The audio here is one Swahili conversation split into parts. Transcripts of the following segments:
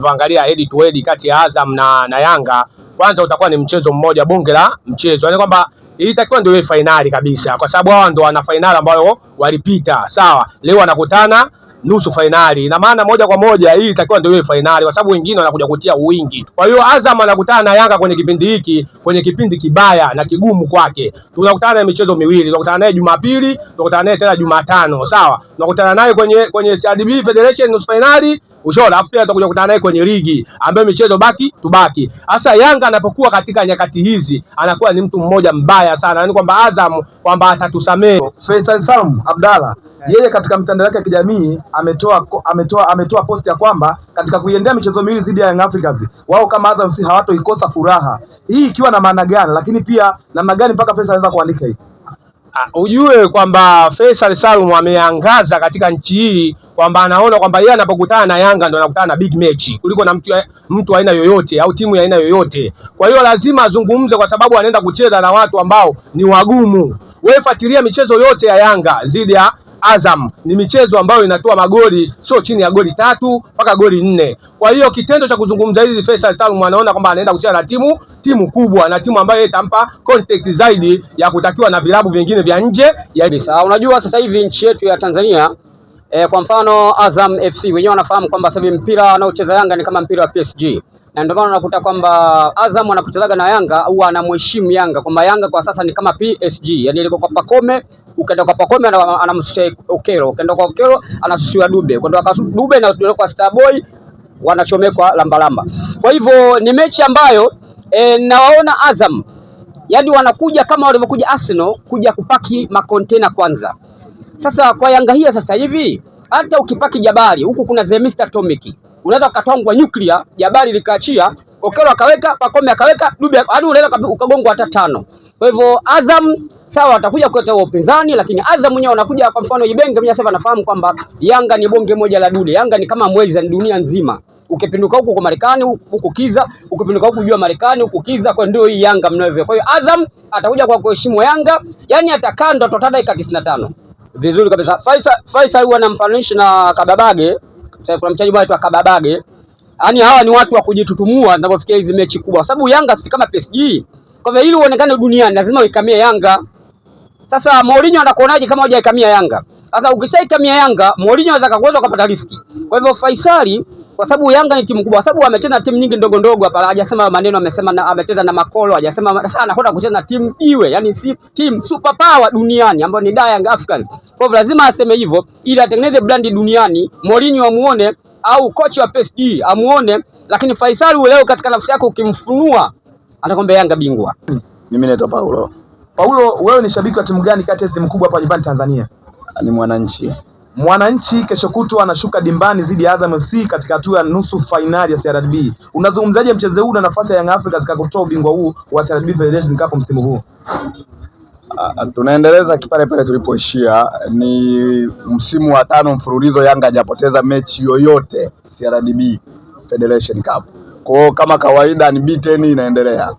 Angalia head to head kati ya Azam na Yanga, kwanza utakuwa ni mchezo mmoja bonge la mchezo, yaani kwamba ilitakiwa ndio iwe finali kabisa, kwa sababu hao ndio wana finali ambayo walipita. Sawa, leo wanakutana nusu finali, na maana moja kwa moja hii itakiwa ndio iwe finali, kwa sababu wengine wanakuja kutia wingi. Kwa hiyo Azam anakutana na Yanga kwenye kipindi hiki, kwenye kipindi kibaya na kigumu kwake. Tunakutana na michezo miwili, tunakutana naye Jumapili, tunakutana naye tena Jumatano. Sawa, tunakutana naye kwenye CRDB Federation nusu finali, ushaona, afu pia tutakuja kukutana naye kwenye ligi ambayo michezo baki tubaki. Sasa Yanga anapokuwa katika nyakati hizi anakuwa ni mtu mmoja mbaya sana, yaani kwamba Azam kwamba atatusamee. Faisal Salum Abdalla yeye katika mtandao wake ya kijamii ametoa post ya kwamba katika kuiendea michezo miwili dhidi ya Young Africans wao kama Azam si hawatoikosa furaha. Hii ikiwa na maana gani, lakini pia namna gani mpaka Faisal anaweza kuandika hivi? Ujue kwamba Faisal Salum ameangaza katika nchi hii kwamba anaona kwamba yeye anapokutana na Yanga ndio anakutana na big match kuliko na mtu aina yoyote au timu ya aina yoyote. Kwa hiyo lazima azungumze, kwa sababu anaenda kucheza na watu ambao ni wagumu. Wewe fuatilia michezo yote ya Yanga dhidi ya Azam, ni michezo ambayo inatoa magoli sio chini ya goli 3 mpaka goli 4. Kwa hiyo kitendo cha kuzungumza hizi, Faisal Salum anaona kwamba anaenda kucheza na timu kubwa na timu ambayo itampa context zaidi ya kutakiwa na vilabu vingine vya nje ya. Unajua sasa hivi nchi yetu ya Tanzania kwa mfano Azam FC wenyewe wanafahamu kwamba sasa mpira anaocheza Yanga ni kama mpira wa PSG, na ndio maana unakuta kwamba Azam anapochezaga na Yanga huwa anamheshimu Yanga, kwamba Yanga kwa sasa ni kama PSG, yani ile kwa Pacome, ukaenda kwa Pacome anamsusia Okelo, ukaenda kwa Okelo anasusia Dube, ukaenda kwa Dube na kwa Starboy wanachomekwa lamba. Kwa hivyo ni mechi ambayo nawaona Azam yani wanakuja kama walivyokuja Arsenal kuja kupaki makontena kwanza. Sasa kwa Yanga hii sasa hivi hata ukipaki Jabali huku kuna the Mr Atomic, unaweza ukatwangwa nuclear, Jabali likaachia, Okelo akaweka, Pacome akaweka, Dube hadi unaweza ukagongwa hata 5. Kwa hivyo Azam sawa atakuja kuleta upinzani, lakini Azam mwenyewe anakuja. Kwa mfano Ibenge mwenyewe sasa anafahamu kwamba Yanga ni bonge moja la dude, Yanga ni kama mwezi wa dunia nzima. Ukipinduka huko kwa Marekani huko kiza, ukipinduka huko jua Marekani huko kiza, kwa ndio hii Yanga mnavyo. Kwa hiyo Azam atakuja kwa kuheshimu Yanga, yani atakaa ndo totada dakika 95. Vizuri kabisa. Faisal huwa anamfananisha na Kababage. Sasa kuna mchezaji anaitwa Kababage. Yaani hawa ni watu wa kujitutumua zinapofikia hizi mechi kubwa. Sababu Yanga si kama PSG. Kwa hivyo ili uonekane duniani lazima uikamie Yanga. Sasa Mourinho anakuonaje kama hujaikamia Yanga? Sasa ukishaikamia Yanga, Mourinho anaweza kukuweza kupata riski. Kwa hivyo Faisal, kwa sababu Yanga ni timu kubwa, sababu amecheza na timu nyingi ndogo ndogo hapa, hajasema maneno, amesema na amecheza na Makolo, hajasema sana, anakwenda kucheza na timu iwe, yani si timu super power duniani ambayo ni Young Africans. Kwa hivyo lazima aseme hivyo ili atengeneze brand duniani, Mourinho amuone au kocha wa PSG amuone. Lakini Faisal leo katika nafsi yako ukimfunua atakwambia Yanga bingwa. Mimi naitwa Paulo. Paulo, wewe ni shabiki wa timu gani kati ya timu kubwa hapa nyumbani Tanzania? Ni Mwananchi. Mwananchi kesho kutwa anashuka dimbani dhidi ya Azam FC katika hatua ya nusu finali ya CRDB. Unazungumzaje mchezo huu na nafasi ya Young Africans katika kutoa ubingwa huu wa CRDB Federation Cup msimu huu? Tunaendeleza kipale pale tulipoishia. Ni msimu wa 5 mfululizo Yanga hajapoteza mechi yoyote CRDB Federation Cup. Kwa kama kawaida ni beaten inaendelea.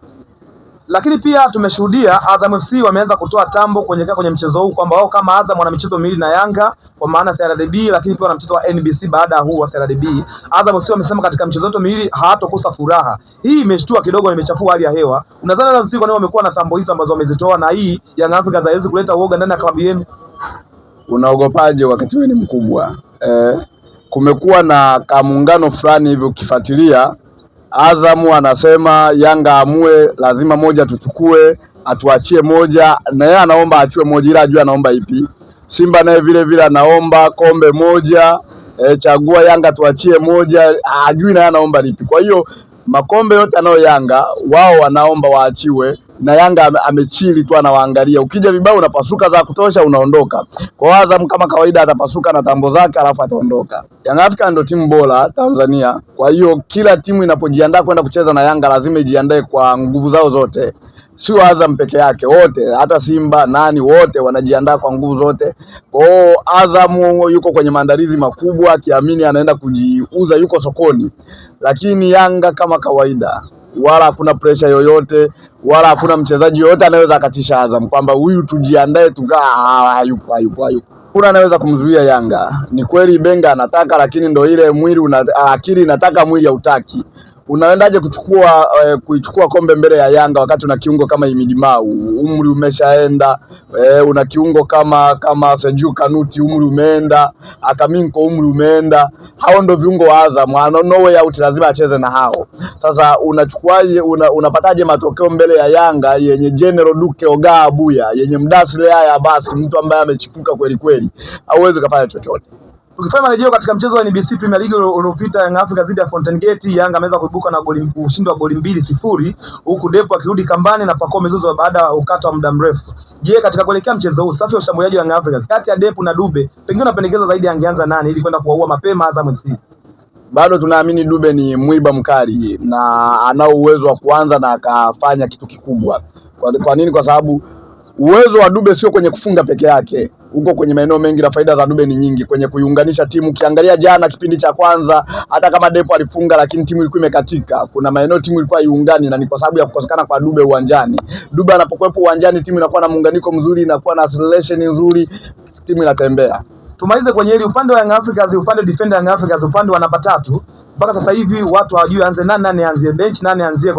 Lakini pia tumeshuhudia Azam FC wameanza kutoa tambo kwenye mchezo huu kwamba wao kama Azam wana michezo miwili na Yanga kwa maana CRDB, lakini pia wana mchezo wa NBC baada ya huu wa CRDB. Azam FC wamesema katika michezo yote miwili hawatokosa furaha. Hii imeshtua kidogo, imechafua hali ya hewa. Unadhani Azam FC kwa nini wamekuwa na tambo hizo ambazo wamezitoa, na hii Young Africans haiwezi kuleta uoga ndani ya klabu yenu? Unaogopaje wakati wewe ni mkubwa? Kumekuwa na kamuungano fulani hivi ukifuatilia. Azamu anasema Yanga amue lazima moja tuchukue, atuachie moja, na yeye anaomba achue moja ila ajue anaomba ipi. Simba naye vile vile anaomba kombe moja, chagua Yanga tuachie moja, ajui na yeye anaomba lipi. Kwa hiyo makombe yote anayo Yanga, wao wanaomba waachiwe, na Yanga amechili tu anawaangalia. Ukija vibao unapasuka za kutosha unaondoka. Kwa Azam kama kawaida atapasuka na tambo zake alafu ataondoka. Young Africans ndio timu bora Tanzania. Kwa hiyo kila timu inapojiandaa kwenda kucheza na Yanga lazima ijiandae kwa nguvu zao zote. Sio Azam peke yake, wote, hata Simba nani wote wanajiandaa kwa nguvu zote. Kwa hiyo Azam yuko kwenye maandalizi makubwa, akiamini anaenda kujiuza, yuko sokoni. Lakini Yanga kama kawaida, wala hakuna pressure yoyote, wala hakuna mchezaji yoyote anaweza akatisha Azam kwamba huyu tujiandae hayupo. Kuna anaweza kumzuia Yanga. Ni kweli Benga anataka, lakini ndo ile akili inataka, mwili hautaki. Unaendaje kuichukua kombe mbele ya Yanga wakati una kiungo kama Imidimau, umri umeshaenda, una kiungo kama Seju Kanuti, umri umeenda, Akaminko, umri umeenda. Hao ndo viungo wa Azam, no way out, lazima acheze na hao. Sasa unachukuaje, unapataje matokeo mbele ya Yanga yenye General Duke Oga Abuya, yenye Mdasile haya basi, mtu ambaye amechipuka kweli kweli, hauwezi kufanya chochote. Tukifanya marejeo katika mchezo wa NBC Premier League uliopita, Young Africans dhidi ya Fountain Gate, Yanga ameweza kuibuka na ushindi wa goli 2-0, huku Depo akirudi kambani na Pacome Zouzoua baada ya ukata wa muda mrefu. Je, katika kuelekea mchezo huu, safu ya ushambuliaji wa Young Africans kati ya Depo na Dube, pengine unapendekeza zaidi angeanza nani ili kwenda kuwaua mapema Azam FC? Bado tunaamini Dube ni mwiba mkali na anao uwezo wa kuanza na akafanya kitu kikubwa. Kwa nini? Kwa sababu uwezo wa Dube sio kwenye kufunga peke yake, uko kwenye maeneo mengi, na faida za Dube ni nyingi kwenye kuiunganisha timu. Ukiangalia jana kipindi cha kwanza, hata kama Depo alifunga, lakini timu ilikuwa imekatika. Kuna maeneo timu ilikuwa iungani, na ni kwa sababu ya kukosekana kwa Dube uwanjani. Dube anapokuwepo uwanjani, timu inakuwa na muunganiko mzuri, inakuwa na acceleration nzuri, timu inatembea. Tumalize kwenye hili upande wa Young Africans, upande defender Young Africans, upande wa namba 3. Mpaka sasa hivi watu hawajui anze nani anzie bench, nani anze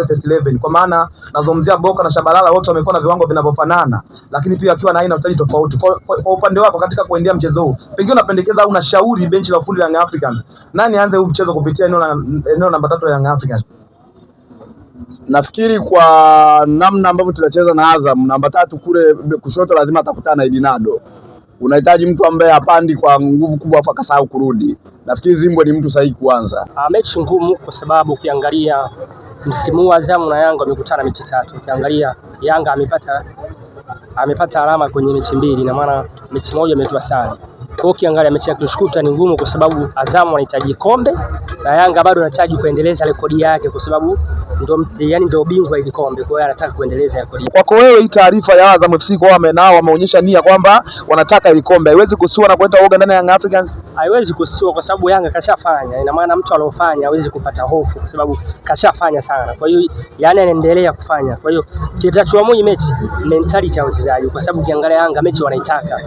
first 11. Kwa maana nazungumzia Boka na Shabalala, wote wamekuwa na viwango vinavyofanana, lakini pia akiwa na aina utaji tofauti. Kwa upande wako katika kuendea mchezo huu, pengine unapendekeza au unashauri benchi la ufundi la Young Africans, nani anze huu mchezo kupitia eneo namba 3 ya Young Africans? Nafikiri kwa namna ambavyo tunacheza na Azam, namba 3 kule kushoto lazima atakutana na Edinado. Unahitaji mtu ambaye hapandi kwa nguvu kubwa afa kasahau kurudi. Nafikiri Zimbwe ni mtu sahihi kuanza. Mechi ngumu kwa sababu ukiangalia msimu wa Azam na Yanga wamekutana mechi 3. Ukiangalia Yanga amepata alama kwenye mechi 2, na maana mechi moja imetoa sare. Kwa hiyo ukiangalia mechi ya kushukuta ni ngumu kwa sababu Azam anahitaji kombe na Yanga bado anahitaji kuendeleza rekodi yake kwa sababu ndio bingwa ile kombe. Kwa hiyo anataka kuendeleza rekodi. Kwako wewe, hii taarifa ya Azam FC kwa wameonyesha nia kwamba wanataka ile kombe, haiwezi kusua na kuleta woga ndani ya Young Africans? Haiwezi kusua kwa sababu Yanga kashafanya. Ina maana mtu alofanya hawezi kupata hofu kwa sababu kashafanya sana. Kwa hiyo yani anaendelea kufanya. Kwa hiyo kitachoamua mechi mentality ya wachezaji, kwa sababu ukiangalia Yanga mechi wanaitaka.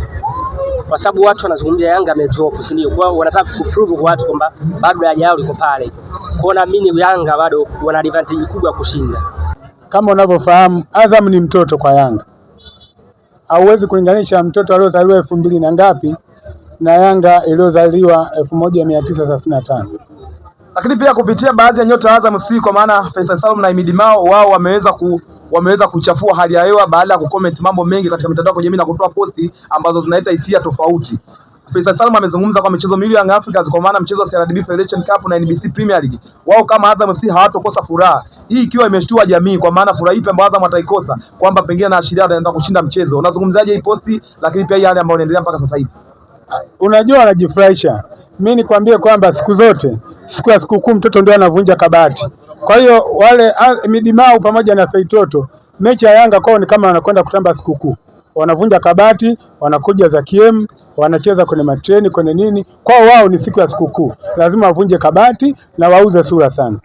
Kwa sababu watu wanazungumzia Yanga amedrop, si ndio? Kwa wanataka kuprove kwa watu kwamba bado hajao liko pale. Kwa naamini Yanga bado wana advantage kubwa kushinda. Kama unavyofahamu, Azam ni mtoto kwa Yanga. Hauwezi kulinganisha mtoto aliozaliwa 2000 na ngapi na Yanga iliyozaliwa 1935. Lakini pia kupitia baadhi ya nyota Azam FC kwa maana Faisal Salum na Imidimao, wao wameweza kuchafua hali ya hewa baada ya kucomment mambo mengi katika mitandao ya kijamii na kutoa posti ambazo zinaleta hisia tofauti. Faisal Salum amezungumza kwa michezo miwili ya Young Africans, kwa maana mchezo wa CRDB Federation Cup na NBC Premier League, wao kama Azam FC hawatokosa furaha. Hii ikiwa imeshtua jamii, kwa maana furaha ipi ambayo Azam ataikosa kwamba pengine anaashiria anaenda kushinda mchezo. Unazungumzaje hii posti, lakini pia yale ambayo inaendelea mpaka sasa hivi? Unajua wanajifurahisha. Mimi nikwambie kwamba siku zote, siku ya sikukuu mtoto ndio anavunja kabati. Kwa hiyo wale Midimau pamoja na Feitoto, mechi ya Yanga kwao ni kama wanakwenda kutamba sikukuu. Wanavunja kabati, wanakuja za KM, wanacheza kwenye matreni, kwenye nini. Kwao wao ni siku ya sikukuu. Lazima wavunje kabati na wauze sura sana.